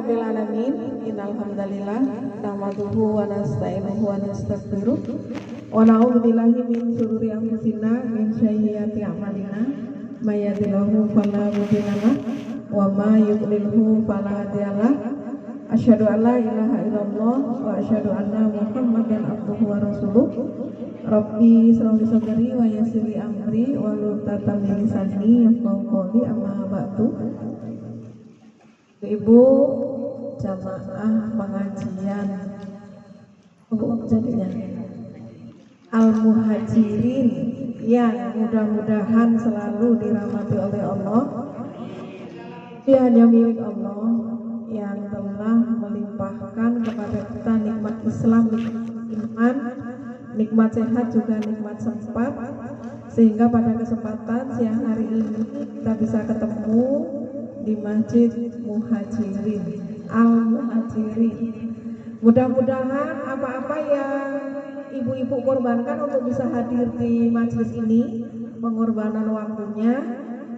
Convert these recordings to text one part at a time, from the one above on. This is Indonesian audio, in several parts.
Alhamdulillahirabbil alamin. Innal hamdalillah nahmaduhu wa nasta'inuhu wa nastaghfiruh wa na'udzu billahi min shururi anfusina min sayyiati a'malina may yahdihillahu fala mudilla lahu wa may yudlilhu fala hadiya lahu. Asyhadu an la ilaha illallah wa asyhadu anna Muhammadan abduhu wa rasuluh. Rabbi shrah li sadri wa yassir li amri wahlul 'uqdatam min lisani yafqahu qawli. Amma ba'du. Ibu jamaah pengajian jadinya Al-Muhajirin yang mudah-mudahan selalu dirahmati oleh Allah. Dia hanya milik Allah yang telah melimpahkan kepada kita nikmat Islam, nikmat iman, nikmat sehat, juga nikmat sempat, sehingga pada kesempatan siang hari ini kita bisa ketemu di Masjid Muhajirin, Al-Muhajirin. Mudah-mudahan apa-apa yang ibu-ibu korbankan untuk bisa hadir di majelis ini, pengorbanan waktunya,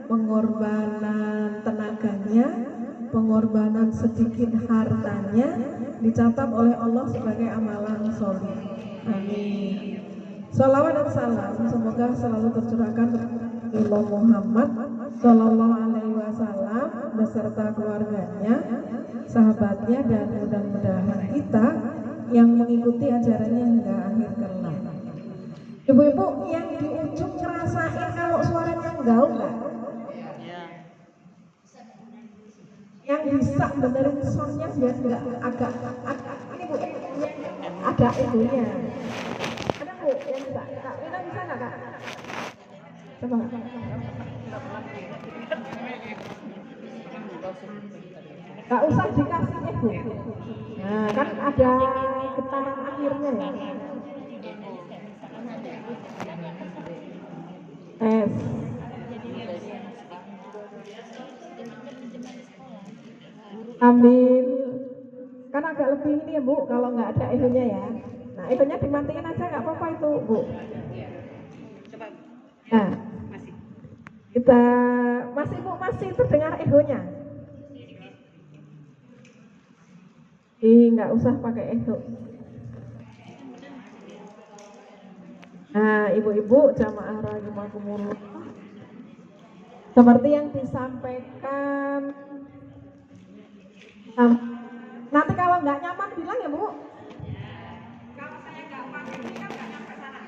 pengorbanan tenaganya, pengorbanan sedikit hartanya, dicatat oleh Allah sebagai amalan sholih. Amin. Shalawat dan salam semoga selalu tercurahkan kepada Muhammad Sallallahu Alaihi Wasallam beserta keluarganya, sahabatnya, dan mudah-mudahan kita yang mengikuti ajarannya hingga akhir kelak. Ibu-ibu yang di ujung ngerasain kalau suaranya gaul nggak? Yang bisa benerin soundnya biar nggak agak ini bu, ada itunya. Ada bu yang bisa? Kak Wina bisa nggak kak? Coba. Gak usah dikasih bu. Nah kan ada getaran akhirnya ya. S. Ambil. Kan agak lebih ini ya bu, kalau nggak ada ehonya ya. Nah ehonya dimatiin aja nggak apa-apa itu bu. Nah kita masih bu, masih terdengar ehonya. Nggak usah pakai echo. Nah ibu-ibu jamaah rahimakumullah, seperti yang disampaikan, nanti kalau nggak nyaman bilang ya bu. Kalau saya nggak pakai mic kan nggak nyampe sana.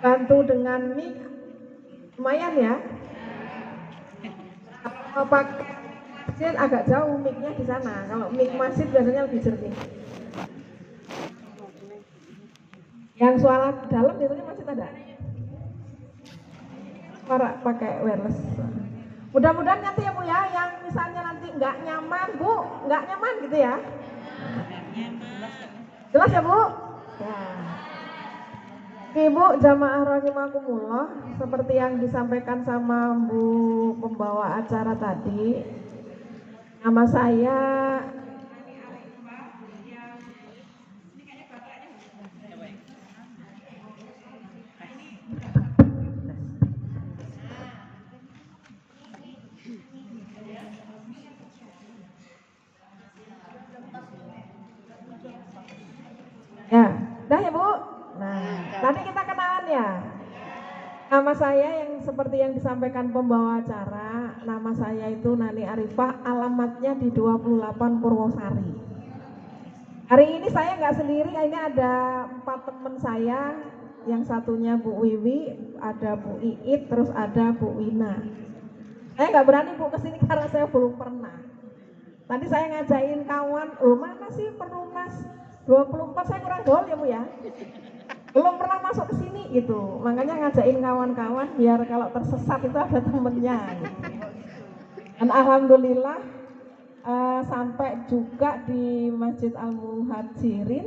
Bantu dengan mic lumayan ya. Kalau pakai masjid agak jauh mic-nya di sana. Kalau mic masjid biasanya lebih jernih. Yang suara dalam biasanya masjid ada. Suara pakai wireless. Mudah-mudahan nanti ya bu ya, yang misalnya nanti nggak nyaman bu, nggak nyaman gitu ya. Jelas ya bu? Ya. Ibu jamaah rahimakumullah, seperti yang disampaikan sama Bu pembawa acara tadi, nama saya ya, dah ya bu. Nah, tadi kita kenalan ya. Nama saya yang seperti yang disampaikan pembawa acara, nama saya itu Nani Arifah, alamatnya di 28 Purwosari. Hari ini saya nggak sendiri, ini ada 4 teman saya, yang satunya Bu Wiwi, ada Bu Iit, terus ada Bu Wina. Saya nggak berani bu kesini karena saya belum pernah. Tadi saya ngajain kawan, mana sih Perumnas 24, saya kurang gaul ya bu ya. Belum pernah masuk ke sini gitu, makanya ngajain kawan-kawan biar kalau tersesat itu ada temennya gitu. Dan alhamdulillah sampai juga di Masjid Al-Muhajirin,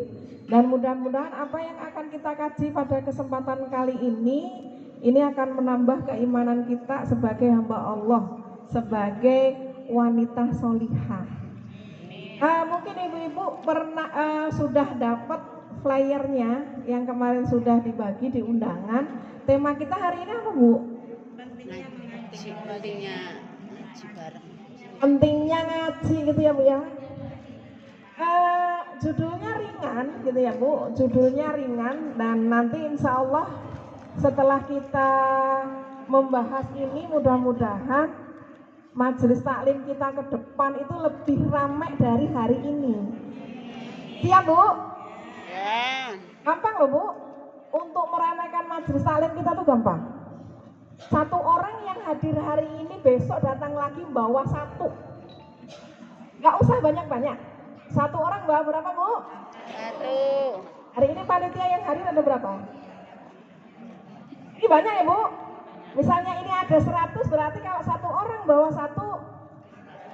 dan mudah-mudahan apa yang akan kita kaji pada kesempatan kali ini akan menambah keimanan kita sebagai hamba Allah, sebagai wanita solihah. Mungkin ibu-ibu pernah sudah dapat flyernya yang kemarin sudah dibagi di undangan. Tema kita hari ini apa bu? Pentingnya ngaji bareng. pentingnya ngaji gitu ya Bu ya. Judulnya ringan gitu ya Bu, judulnya ringan, dan nanti insya Allah setelah kita membahas ini mudah-mudahan majelis taklim kita ke depan itu lebih ramai dari hari ini. Siap Bu? Ya. Gampang loh Bu, untuk meramaikan majelis taklim kita tuh gampang. Satu orang yang hadir hari ini besok datang lagi bawa satu, nggak usah banyak-banyak. Satu orang bawa berapa Bu? Satu. Hari ini panitia yang hadir ada berapa? Ini banyak ya Bu. Misalnya ini ada 100, berarti kalau satu orang bawa satu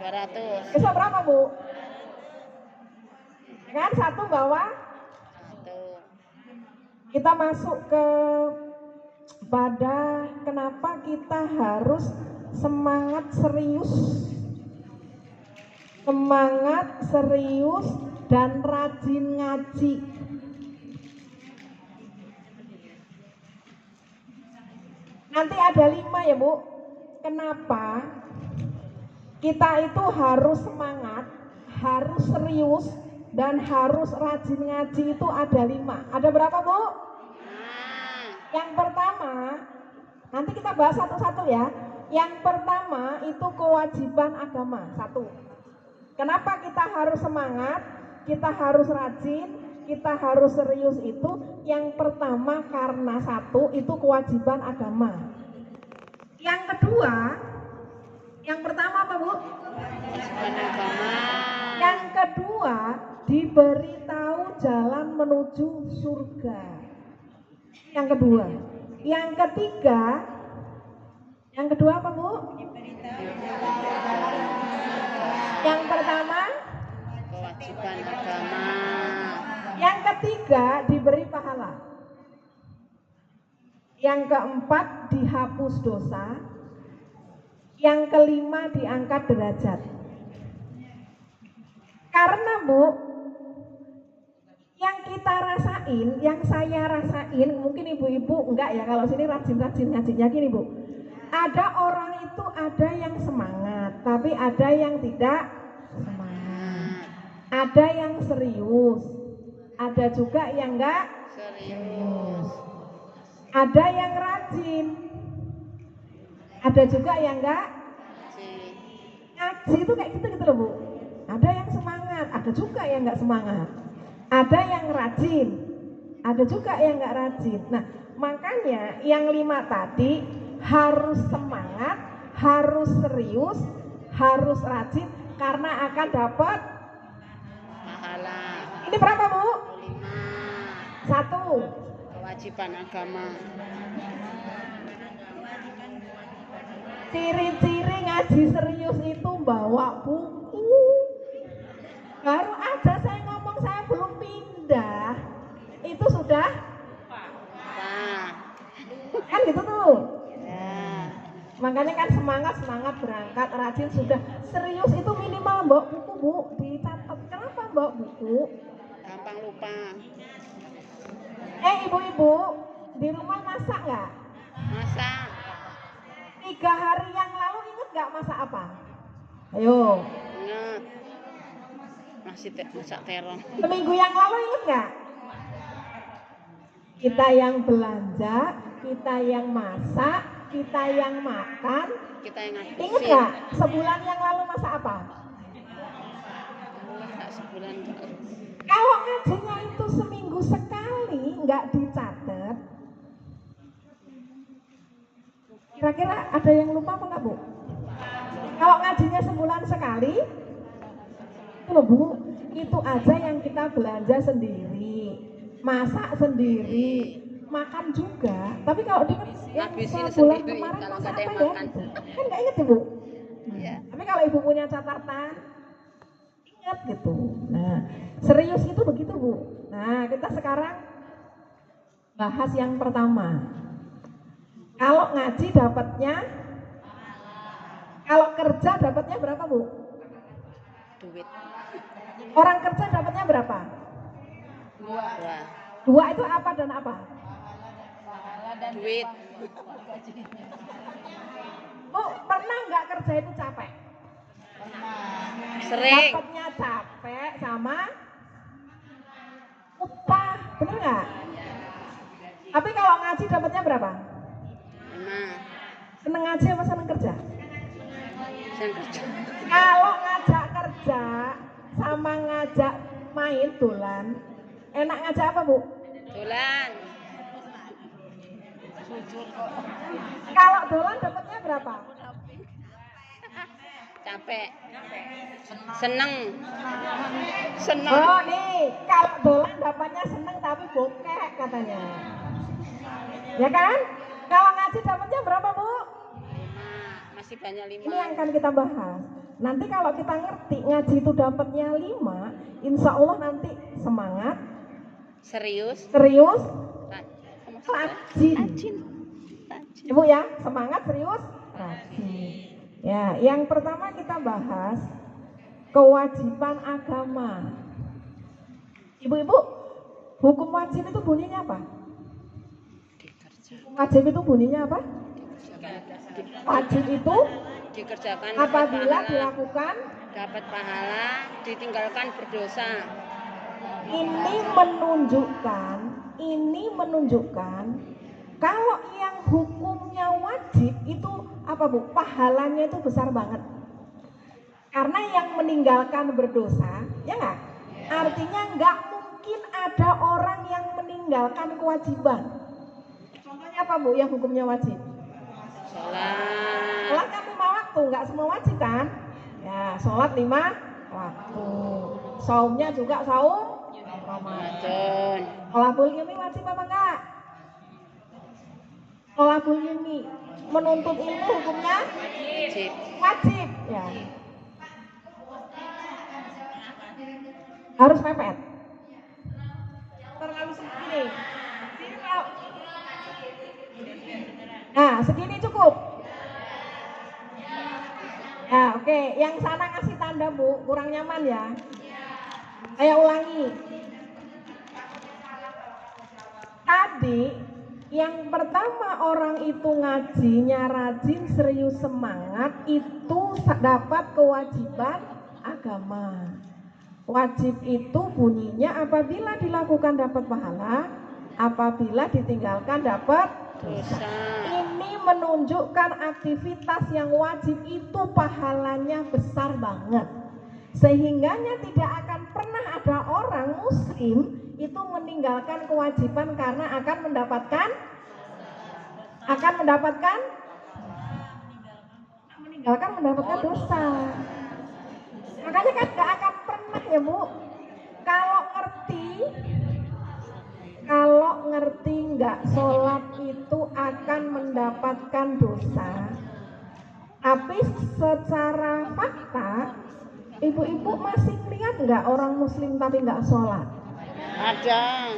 200. besok berapa Bu? Kan satu bawa Satu. kita masuk ke pada kenapa kita harus semangat serius dan rajin ngaji. Nanti ada 5 ya Bu. Kenapa kita itu harus semangat, harus serius, dan harus rajin ngaji itu ada 5. Ada berapa Bu? Yang pertama, nanti kita bahas satu-satu ya. Yang pertama itu kewajiban agama, 1. Kenapa kita harus semangat, kita harus rajin, kita harus serius itu? Yang pertama karena 1 itu kewajiban agama. Yang kedua, yang pertama apa Bu? Kewajiban agama. Yang kedua, diberitahu jalan menuju surga. Yang kedua. Yang ketiga, yang kedua apa Bu? Yang pertama, Kewajiban agama. yang ketiga diberi pahala. Yang keempat dihapus dosa. Yang kelima diangkat derajat. Karena Bu, yang kita rasain, yang saya rasain, mungkin ibu-ibu enggak ya, kalau sini rajin-rajin ngajinya gini Bu. Ada orang itu ada yang semangat, tapi ada yang tidak semangat. Ada yang serius, ada juga yang enggak Serius. ada yang rajin, ada juga yang enggak. Ngaji itu kayak gitu loh Bu. Ada yang semangat, ada juga yang enggak semangat. Ada yang rajin, ada juga yang enggak rajin. Nah, makanya yang 5 tadi harus semangat, harus serius, harus rajin karena akan dapat Pahala. ini berapa Bu? 5. 1. Kewajiban agama. Ciri-ciri ngaji serius itu bawa buku. Baru aja saya ngomong saya belum pindah, itu sudah kan gitu tuh. Ya. Makanya kan semangat berangkat, rajin sudah, serius itu minimal bawa buku Bu, dicatat. Kenapa bawa buku? Gampang lupa. Ibu-ibu di rumah masak nggak? Masak. 3 hari yang lalu inget nggak masak apa? Ayo. Ingat. Masak terong. Seminggu yang lalu inget nggak? Kita yang belanja, kita yang masak, kita yang makan. Kita yang ngabisin. Ingat nggak? Sebulan yang lalu masak apa? Masak sebulan. Kalau ngajinya itu seminggu sekali, nggak dicatat. Kira-kira ada yang lupa apa nggak Bu? Kalau ngajinya sebulan sekali, itu loh Bu, itu aja yang kita belanja sendiri, masak sendiri, makan juga. Tapi kalau di yang Habisin sebulan sendiri, kemarin kalau masak nggak ada apa yang ya? makan. Gitu. Kan nggak inget ya Bu? Iya. Tapi kalau Ibu punya catatan, ingat gitu. Nah, serius itu begitu Bu. Nah, kita sekarang bahas yang pertama. Kalau ngaji dapatnya, kalau kerja dapatnya berapa Bu? Duit. Orang kerja dapatnya berapa? 2. 2 itu apa dan apa? Duit. Bu, pernah nggak kerja itu capek? Sering. Dapatnya capek sama upah, bener nggak? Tapi kalau ngaji dapatnya berapa? 5. Seneng ngaji apa seneng kerja? Seneng kerja. Kalau ngajak kerja sama ngajak main dolan, enak ngajak apa Bu? Dolan. Kalau dolan dapatnya berapa? Capek. Seneng. Seneng. Oh nih, kalau dolan dapatnya seneng tapi bokek katanya. Ya kan? Kalau ngaji dapatnya berapa Bu? 5. Masih banyak 5. Ini yang akan kita bahas. Nanti kalau kita ngerti ngaji itu dapatnya 5, insya Allah nanti semangat, Serius. rajin. Ibu ya, semangat, serius, rajin. Ya, yang pertama kita bahas kewajiban agama. Ibu-ibu, hukum wajib itu bunyinya apa? Wajib itu bunyinya apa? Wajib itu Dikerjakan apabila dapat pahala, dilakukan, dapat pahala, ditinggalkan berdosa. Ini menunjukkan kalau yang hukumnya wajib itu apa Bu? Pahalanya itu besar banget. Karena yang meninggalkan berdosa, ya nggak? Artinya nggak mungkin ada orang yang meninggalkan kewajiban. Contohnya apa Bu yang hukumnya wajib? Sholat kan 5 waktu, nggak semua wajib kan? Ya, sholat 5 waktu. Saumnya juga saum Ramadan. Sholabul yumi wajib apa enggak? Sholabul yumi menuntut ilmu hukumnya wajib. Ya. Harus mepet. Terlalu segini. Nah, segini cukup. Nah, oke. Yang sana ngasih tanda Bu, kurang nyaman ya. Saya ulangi. Tadi yang pertama orang itu ngajinya rajin, serius, semangat, itu dapat kewajiban agama. Wajib itu bunyinya apabila dilakukan dapat pahala, apabila ditinggalkan dapat dosa. Ini menunjukkan aktivitas yang wajib itu pahalanya besar banget. Sehingganya tidak akan pernah ada orang muslim itu meninggalkan kewajiban karena akan mendapatkan dosa. Makanya kan gak akan pernah ya Bu, kalau ngerti nggak sholat itu akan mendapatkan dosa. Tapi secara fakta, ibu-ibu masih lihat nggak orang muslim tapi nggak sholat? Ada.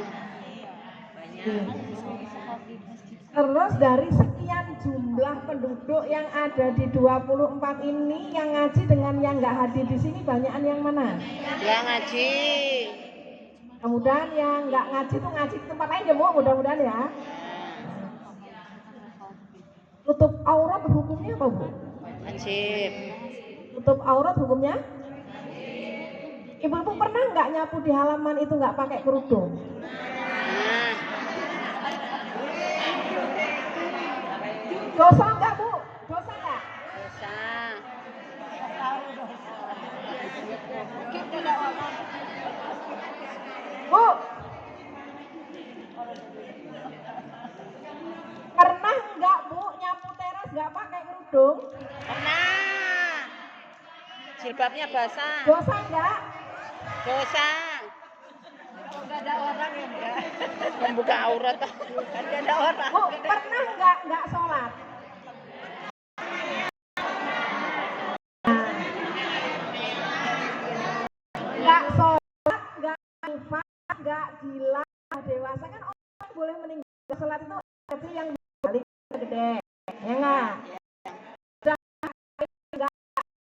Terus dari sekian jumlah penduduk yang ada di 24 ini, yang ngaji dengan yang nggak hadir di sini banyakan yang mana? Yang ngaji. Mudah-mudahan yang nggak ngaji itu ngaji di tempat lain ya Bu, mudah-mudahan ya. Tutup aurat hukumnya apa Bu? Wajib. Tutup aurat hukumnya? Ibu-ibu pernah nggak nyapu di halaman itu nggak pakai kerudung? Nah, Dosa nggak Bu? Dosa nggak? dosa. Bu, pernah nggak Bu nyapu teras nggak pakai kerudung? Pernah. Jilbabnya basah. Dosa nggak? Dosa. Nggak ada orang ya Bu ya. Membuka aurat. Nggak ada orang. Bu, pernah nggak sholat? Nggak sholat, nggak infak, nggak gila, dewasa kan orang boleh meninggal sholat itu kecil yang